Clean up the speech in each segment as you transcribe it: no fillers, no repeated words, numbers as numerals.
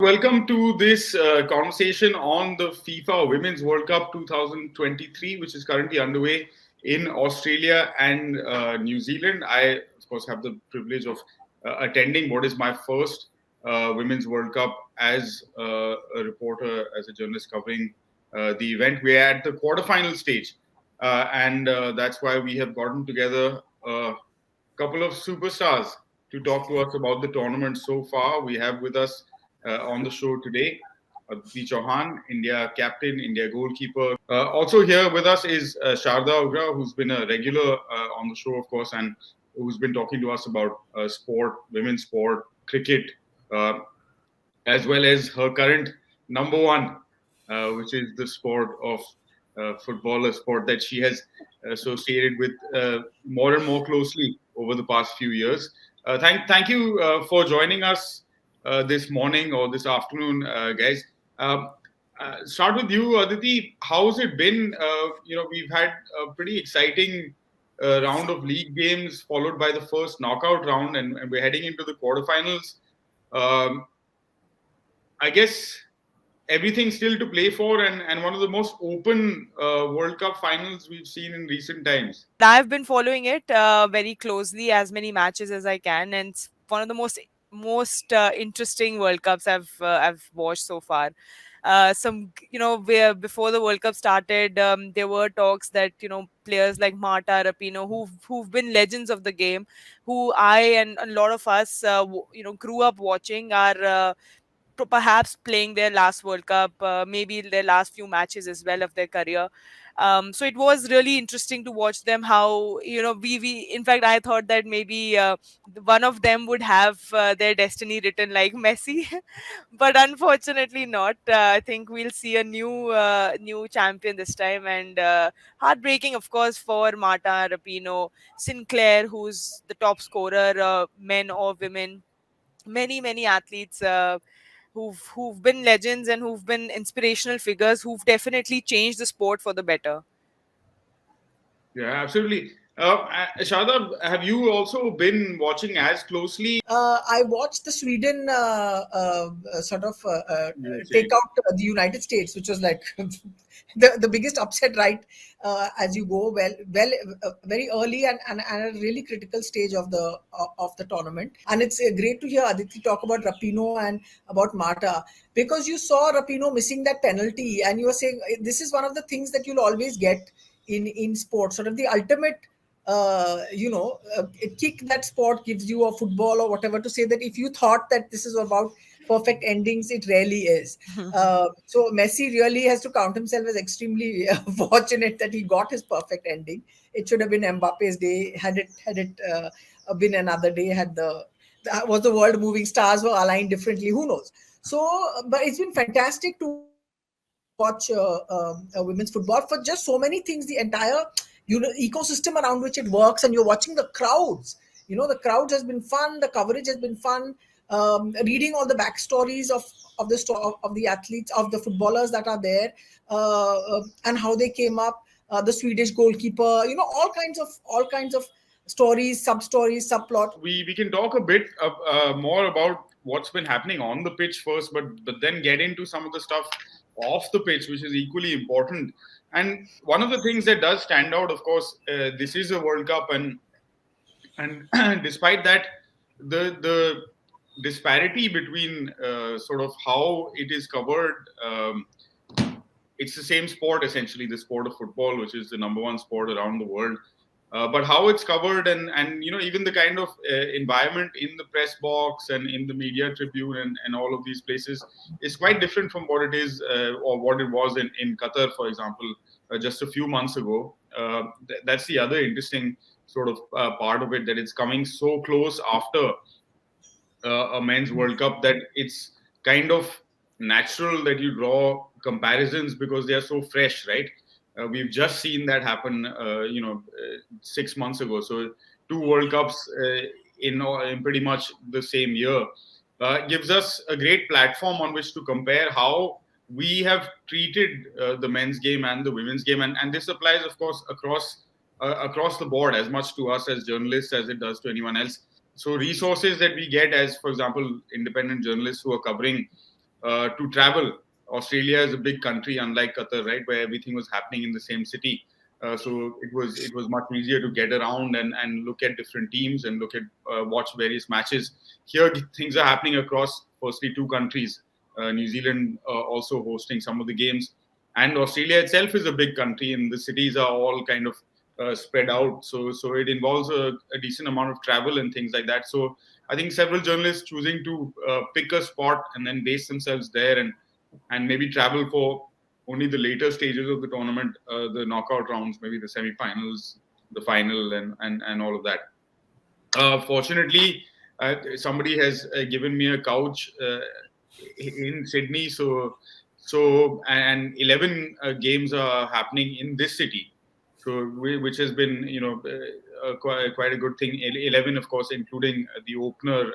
Welcome to this conversation on the FIFA Women's World Cup 2023, which is currently underway in Australia and New Zealand. I, of course, have the privilege of attending what is my first Women's World Cup as a reporter, as a journalist covering the event. We're at the quarterfinal stage, and that's why we have gotten together a couple of superstars to talk to us about the tournament so far. We have with us on the show today Aditi Chauhan, India captain, India goalkeeper. Also here with us is Sharda Ugra, who's been a regular on the show, of course, and who's been talking to us about sport, women's sport, cricket, uh, as well as her current number one, which is the sport of football, a sport that she has associated with more and more closely over the past few years. Thank you for joining us this morning or this afternoon, guys. Start with you, Aditi. How's it been? We've had a pretty exciting round of league games, followed by the first knockout round, and we're heading into the quarterfinals. Um, I guess everything still to play for, and one of the most open World Cup finals we've seen in recent times. I've been following it very closely, as many matches as I can, and it's one of the most interesting World Cups I've watched so far. Where before the World Cup started, there were talks that players like Marta, Rapinoe, who've been legends of the game, who I and a lot of us grew up watching, are perhaps playing their last World Cup, maybe their last few matches as well of their career. So it was really interesting to watch them. How we in fact I thought that maybe one of them would have their destiny written like Messi, but unfortunately not. I think we'll see a new champion this time, and heartbreaking, of course, for Marta, Rapinoe, Sinclair, who's the top scorer, men or women. Many athletes who've been legends and who've been inspirational figures who've definitely changed the sport for the better. Yeah, absolutely. Shada, have you also been watching as closely? I watched the Sweden sort of USA. take out the United States, which was like the biggest upset, right? As you go very early and a really critical stage of the tournament. And it's great to hear Aditi talk about Rapinoe and about Marta, because you saw Rapinoe missing that penalty, and you were saying this is one of the things that you'll always get in sports, sort of the ultimate a kick that sport gives you, or football or whatever, to say that if you thought that this is about perfect endings, it rarely is. So Messi really has to count himself as extremely fortunate that he got his perfect ending. It should have been Mbappe's day. Had it been another day, was the world moving, stars were aligned differently, who knows. So but it's been fantastic to watch women's football for just so many things. The entire ecosystem around which it works, and you're watching the crowds. The crowds has been fun, the coverage has been fun. Reading all the backstories of the athletes, of the footballers that are there, and how they came up. The Swedish goalkeeper, all kinds of stories, sub stories, subplot. We can talk a bit more about what's been happening on the pitch first, but then get into some of the stuff off the pitch, which is equally important. And one of the things that does stand out, of course, this is a World Cup, and despite that, the disparity between sort of how it is covered. It's the same sport, essentially, the sport of football, which is the number one sport around the world. But how it's covered, and even the kind of environment in the press box and in the media tribune and all of these places is quite different from what it is or what it was in Qatar, for example, just a few months ago. That's the other interesting sort of part of it, that it's coming so close after a men's World Cup that it's kind of natural that you draw comparisons because they are so fresh, right? We've just seen that happen, 6 months ago. So 2 World Cups in pretty much the same year gives us a great platform on which to compare how we have treated the men's game and the women's game, and this applies, of course, across the board, as much to us as journalists as it does to anyone else. So resources that we get as, for example, independent journalists who are covering to travel. Australia is a big country, unlike Qatar, right, where everything was happening in the same city. So it was much easier to get around and look at different teams and look at watch various matches. Here, things are happening across firstly two countries. New Zealand also hosting some of the games, and Australia itself is a big country, and the cities are all kind of spread out. So it involves a decent amount of travel and things like that. So I think several journalists choosing to pick a spot and then base themselves there and maybe travel for only the later stages of the tournament, the knockout rounds, maybe the semi-finals, the final, and all of that. Fortunately, somebody has given me a couch in Sydney, and 11 games are happening in this city, which has been quite a good thing. 11, of course, including the opener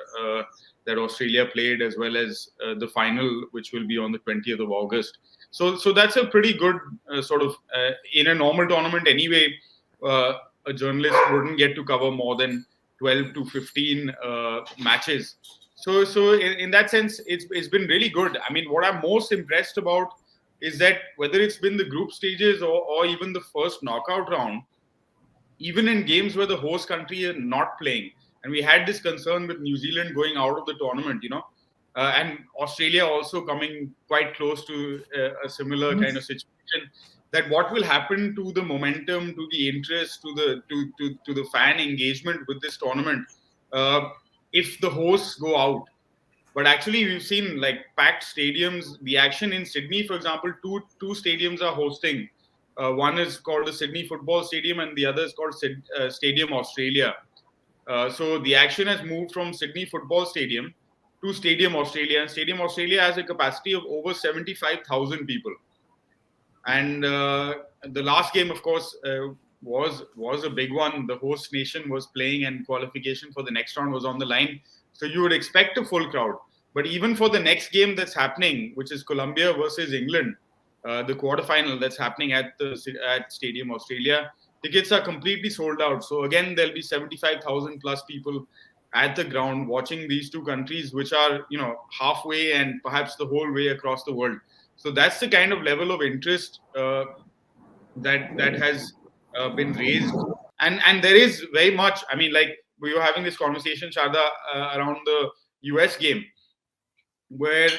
that Australia played, as well as the final, which will be on the 20th of August. So that's a pretty good in a normal tournament anyway. A journalist wouldn't get to cover more than 12 to 15 matches. So in that sense, it's been really good. I mean, what I'm most impressed about is that whether it's been the group stages or even the first knockout round, even in games where the host country are not playing, and we had this concern with New Zealand going out of the tournament, and Australia also coming quite close to a similar kind of situation. That what will happen to the momentum, to the interest, to the fan engagement with this tournament uh, if the hosts go out. But actually, we've seen like packed stadiums. The action in Sydney, for example, two stadiums are hosting. One is called the Sydney Football Stadium, and the other is called Stadium Australia. So the action has moved from Sydney Football Stadium to Stadium Australia, and Stadium Australia has a capacity of over 75,000 people. And the last game, of course, was a big one. The host nation was playing, and qualification for the next round was on the line. So you would expect a full crowd. But even for the next game that's happening, which is Colombia versus England, the quarterfinal that's happening at Stadium Australia, tickets are completely sold out. So again, there'll be 75,000 plus people at the ground watching these two countries, which are halfway and perhaps the whole way across the world. So that's the kind of level of interest that has been raised, and there is very much. I mean, like we were having this conversation, Sharda, around the US game, where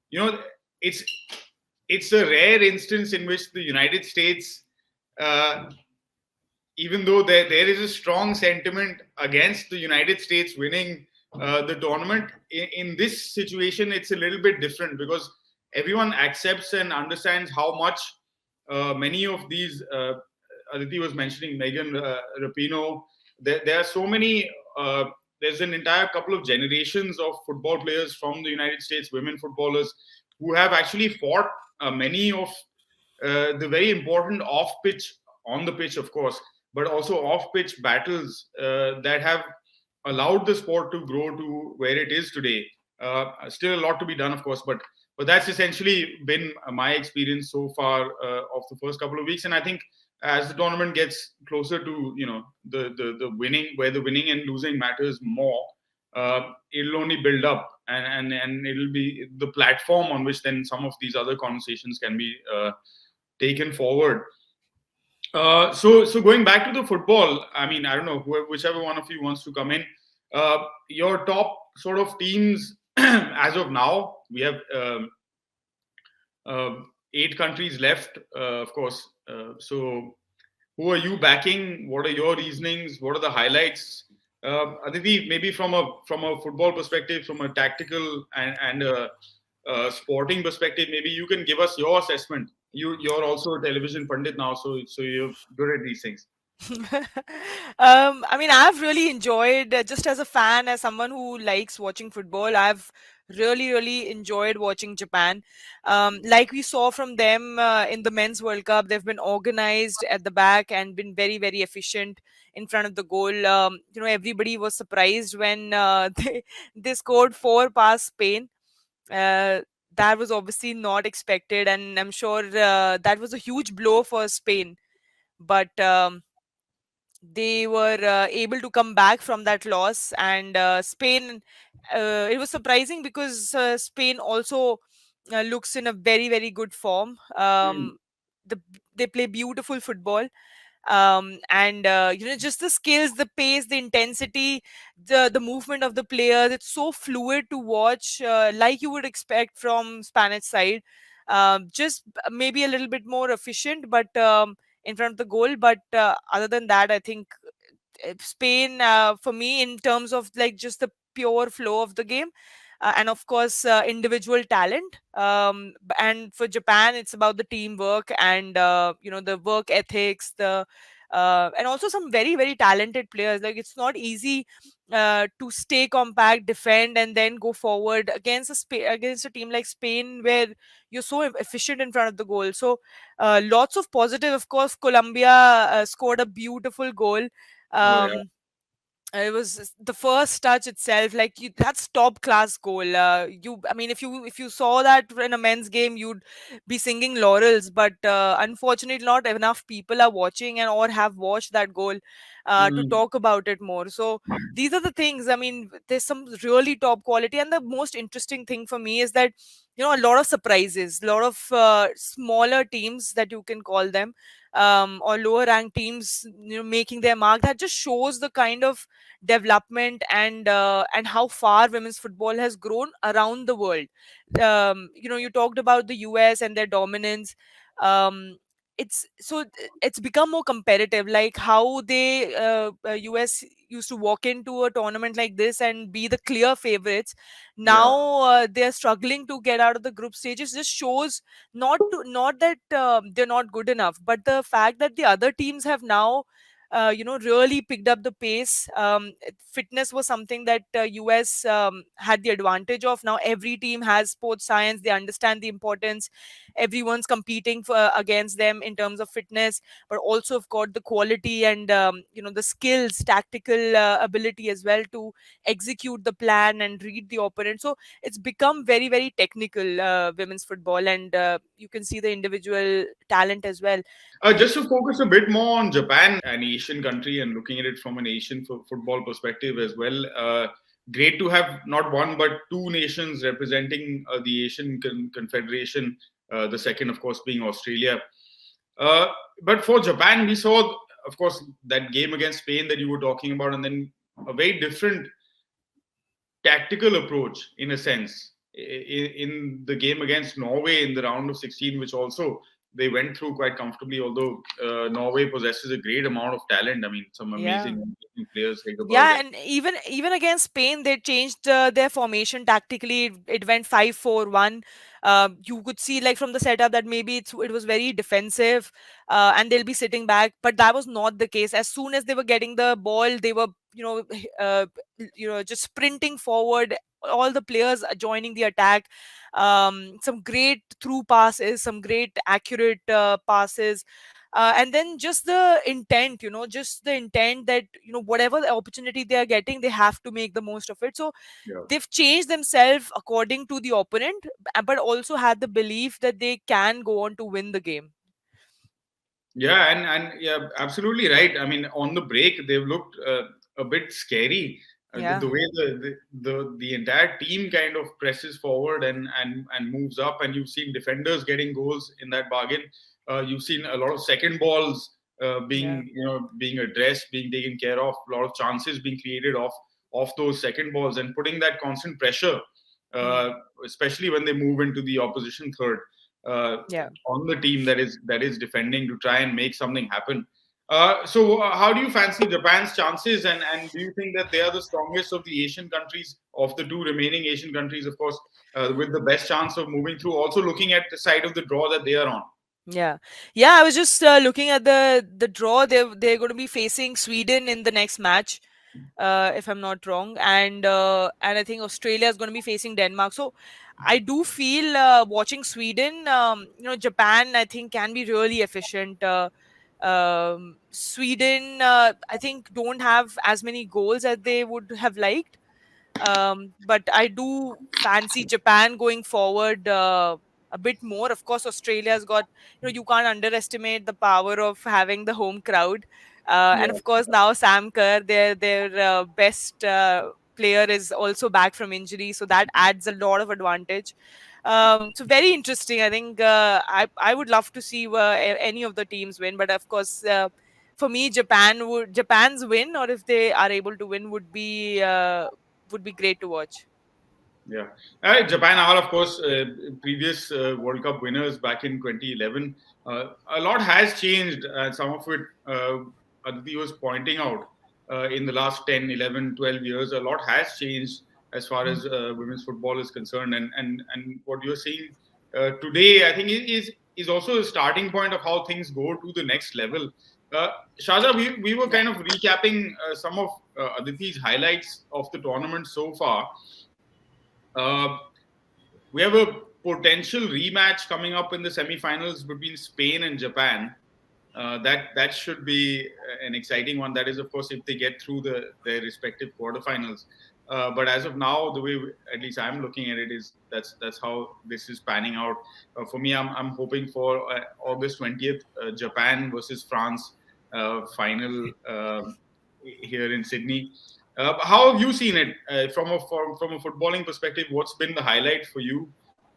you know it's it's a rare instance in which the United States, uh, even though there is a strong sentiment against the United States winning the tournament, in this situation, it's a little bit different because everyone accepts and understands how much many of these, Aditi was mentioning Megan Rapinoe, there are so many, there's an entire couple of generations of football players from the United States, women footballers, who have actually fought many of the very important off pitch, on the pitch, of course, but also off pitch battles that have allowed the sport to grow to where it is today. Still a lot to be done, of course, but that's essentially been my experience so far of the first couple of weeks. And I think as the tournament gets closer to the winning, where the winning and losing matters more, it'll only build up, and it'll be the platform on which then some of these other conversations can be taken forward. So going back to the football, I mean, I don't know, whichever one of you wants to come in. Your top sort of teams as of now, we have 8 countries left, of course. So who are you backing? What are your reasonings? What are the highlights? Aditi, maybe from a football perspective, from a tactical and a sporting perspective, maybe you can give us your assessment. You're also a television pundit now, so you're good at these things. I mean, I've really enjoyed, just as a fan, as someone who likes watching football, I've really enjoyed watching Japan. Like we saw from them in the men's World Cup, they've been organized at the back and been very efficient in front of the goal. Everybody was surprised when they scored 4 past Spain. Uh, that was obviously not expected, and I'm sure that was a huge blow for Spain. But they were able to come back from that loss, and Spain, it was surprising because Spain also looks in a very, very good form. Mm. The, they play beautiful football, and just the skills, the pace, the intensity, the movement of the players. It's so fluid to watch, like you would expect from Spanish side. Just maybe a little bit more efficient, but in front of the goal. But other than that, I think Spain, for me, in terms of like just the pure flow of the game, and of course individual talent. And for Japan, it's about the teamwork and the work ethics, the and also some very, very talented players. Like, it's not easy to stay compact, defend, and then go forward against against a team like Spain, where you're so efficient in front of the goal. So lots of positive. Of course, Colombia scored a beautiful goal. Oh yeah. It was the first touch itself, like, that's top class goal. I mean, if you saw that in a men's game, you'd be singing laurels. But unfortunately, not enough people are watching and or have watched that goal to Mm. talk about it more. So these are the things. I mean, there's some really top quality, and the most interesting thing for me is that a lot of surprises, a lot of smaller teams, that you can call them, or lower ranked teams, making their mark. That just shows the kind of development and how far women's football has grown around the world. You talked about the US and their dominance. It's become more competitive, like how they US used to walk into a tournament like this and be the clear favorites. Yeah. Now they're struggling to get out of the group stages. Just shows, not that they're not good enough, but the fact that the other teams have now really picked up the pace. Fitness was something that US had the advantage of. Now every team has sports science, they understand the importance. Everyone's competing against them in terms of fitness, but also have got the quality and the skills, tactical ability as well, to execute the plan and read the opponent. So it's become very, very technical, women's football, and you can see the individual talent as well. Just to focus a bit more on Japan, an Asian country, and looking at it from an Asian football perspective as well. Great to have not one but two nations representing the Asian Confederation. The second, of course, being Australia. Uh, but for Japan, we saw, of course, that game against Spain that you were talking about, and then a very different tactical approach in a sense in the game against Norway in the round of 16, which also they went through quite comfortably. Although Norway possesses a great amount of talent. I mean, some Yeah. amazing players like the Berg. Yeah, and even against Spain, they changed their formation tactically. It went 5-4-1. You could see, like, from the setup, that maybe it was very defensive, and they'll be sitting back. But that was not the case. As soon as they were getting the ball, they were just sprinting forward. All the players are joining the attack. Some great through passes, some great accurate passes, and then just the intent, just the intent that whatever the opportunity they are getting, they have to make the most of it. So Yeah. they've changed themselves according to the opponent, but also had the belief that they can go on to win the game. Yeah, and yeah, absolutely right. I mean, on the break, they've looked a bit scary. Yeah. The way the entire team kind of presses forward and moves up, and you've seen defenders getting goals in that bargain. You've seen a lot of second balls Yeah. being addressed, being taken care of. A lot of chances being created off those second balls, and putting that constant pressure, Hmm. uh, especially when they move into the opposition third. Uh, Yeah. on the team that is defending to try and make something happen. So, how do you fancy Japan's chances, and do you think that they are the strongest of the Asian countries, of the two remaining Asian countries, of course, with the best chance of moving through? Also, looking at the side of the draw that they are on. Yeah, yeah. I was just looking at the draw. They're going to be facing Sweden in the next match, if I'm not wrong, and I think Australia is going to be facing Denmark. So I do feel, watching Sweden, Japan, I think, can be really efficient. Sweden, I think, don't have as many goals as they would have liked. But I do fancy Japan going forward a bit more. Of course, Australia's got, you can't underestimate the power of having the home crowd. And Yeah. of course, now Sam Kerr, their best player, is also back from injury, so that adds a lot of advantage. So very interesting. I think I would love to see any of the teams win, but of course, for me, Japan's win, or if they are able to win, would be great to watch. Yeah. Japan are, of course, previous World Cup winners back in 2011. A lot has changed. Some of it, Aditi was pointing out, in the last 10, 11, 12 years, a lot has changed as far as women's football is concerned. And what you're seeing today, I think, is also a starting point of how things go to the next level. Shaja, we were kind of recapping some of Aditi's highlights of the tournament so far. Uh, we have a potential rematch coming up in the semi-finals between Spain and Japan. That should be an exciting one. That is, of course, if they get through their respective quarterfinals. But as of now, the way at least I'm looking at it is that's how this is panning out. For me, I'm hoping for August 20th, Japan versus France final here in Sydney. How have you seen it from a footballing perspective? What's been the highlight for you?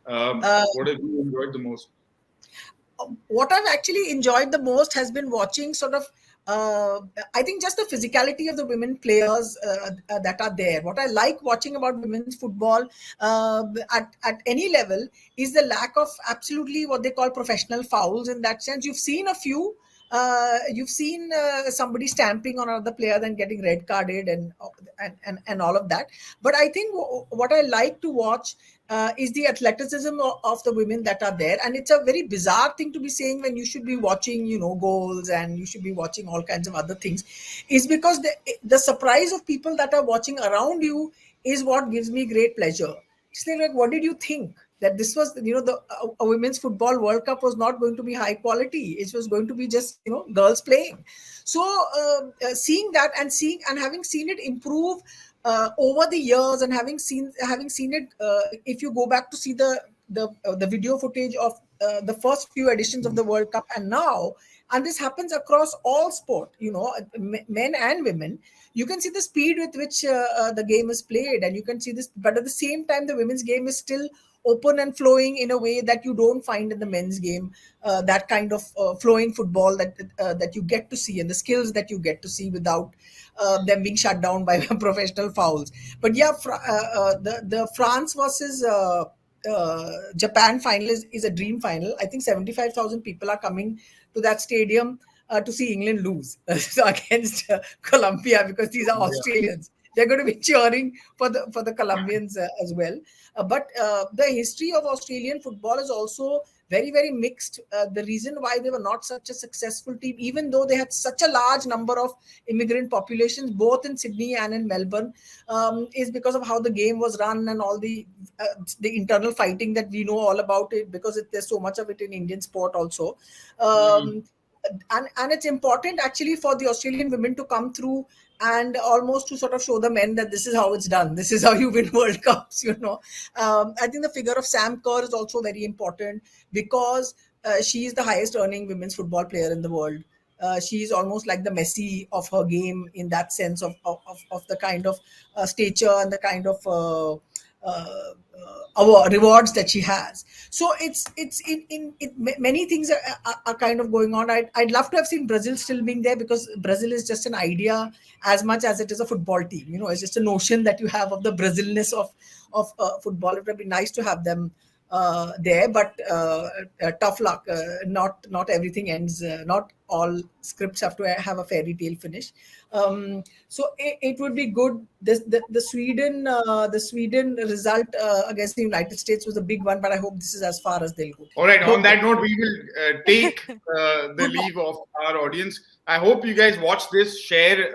Uh, What have you enjoyed the most? what I've actually enjoyed the most has been watching sort of. I think just the physicality of the women players that are there. What I like watching about women's football at any level is the lack of absolutely what they call professional fouls. In that sense, you've seen a few. You've seen somebody stamping on another player and getting red carded and all of that. But I think what I like to watch is the athleticism of the women that are there, and it's a very bizarre thing to be saying when you should be watching, goals, and you should be watching all kinds of other things, is because the surprise of people that are watching around you is what gives me great pleasure. It's like, what did you think? That this was, the a women's football World Cup was not going to be high quality. It was going to be just, girls playing. So seeing that and having seen it improve over the years, and having seen it, if you go back to see the video footage of the first few editions of the World Cup and now, and this happens across all sport, men and women. You can see the speed with which the game is played, and you can see this, but at the same time the women's game is still open and flowing in a way that you don't find in the men's game. That kind of flowing football that you get to see, and the skills that you get to see without them being shut down by professional fouls. But yeah, the France versus Japan final is a dream final. I think 75,000 people are coming to that stadium to see England lose so against Colombia, because these are Yeah. Australians. They're going to be cheering for the Colombians as well. But the history of Australian football is also very, very mixed. The reason why they were not such a successful team, even though they had such a large number of immigrant populations, both in Sydney and in Melbourne, is because of how the game was run and all the internal fighting that we know all about it, because there's so much of it in Indian sport also. Mhm. And it's important actually for the Australian women to come through and almost to sort of show the men that this is how it's done. This is how you win World Cups. I think the figure of Sam Kerr is also very important, because she is the highest earning women's football player in the world. She is almost like the Messi of her game, in that sense of the kind of stature and the kind of rewards that she has. So it's many things are kind of going on. I'd love to have seen Brazil still being there, because Brazil is just an idea as much as it is a football team. It's just a notion that you have of the Brazilness of football. It would be nice to have them there, but tough luck. Not everything ends. Not all scripts have to have a fairy tale finish. So it would be good. The Sweden result against the United States was a big one, but I hope this is as far as they'll go. All right. On Hope that note, we will take the leave of our audience. I hope you guys watch this, share,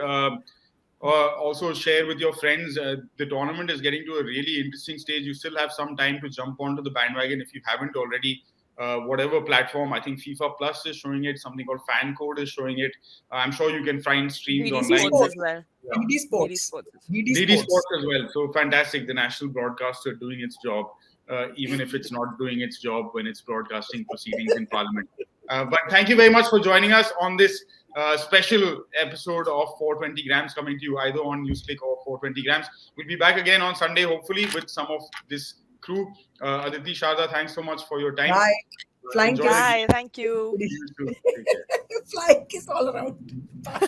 also share with your friends. The tournament is getting to a really interesting stage. You still have some time to jump onto the bandwagon if you haven't already. Whatever platform, I think FIFA Plus is showing it. Something called Fan Code is showing it. I'm sure you can find streams BD DD online. Sports Sports, as well. Yeah. DD BD Sports, Sports. DD DD Sports. Sports as well. So fantastic. The national broadcaster doing its job, even if it's not doing its job when it's broadcasting proceedings in Parliament. But thank you very much for joining us on this special episode of 420 grams, coming to you either on NewsClick or 420 grams. We'll be back again on Sunday, hopefully, with some of this crew. Aditi, Sharda, thanks so much for your time. Bye. Flying Enjoy the kiss. Bye. game. Thank you. You too. Take care. Flying kiss all around. Bye.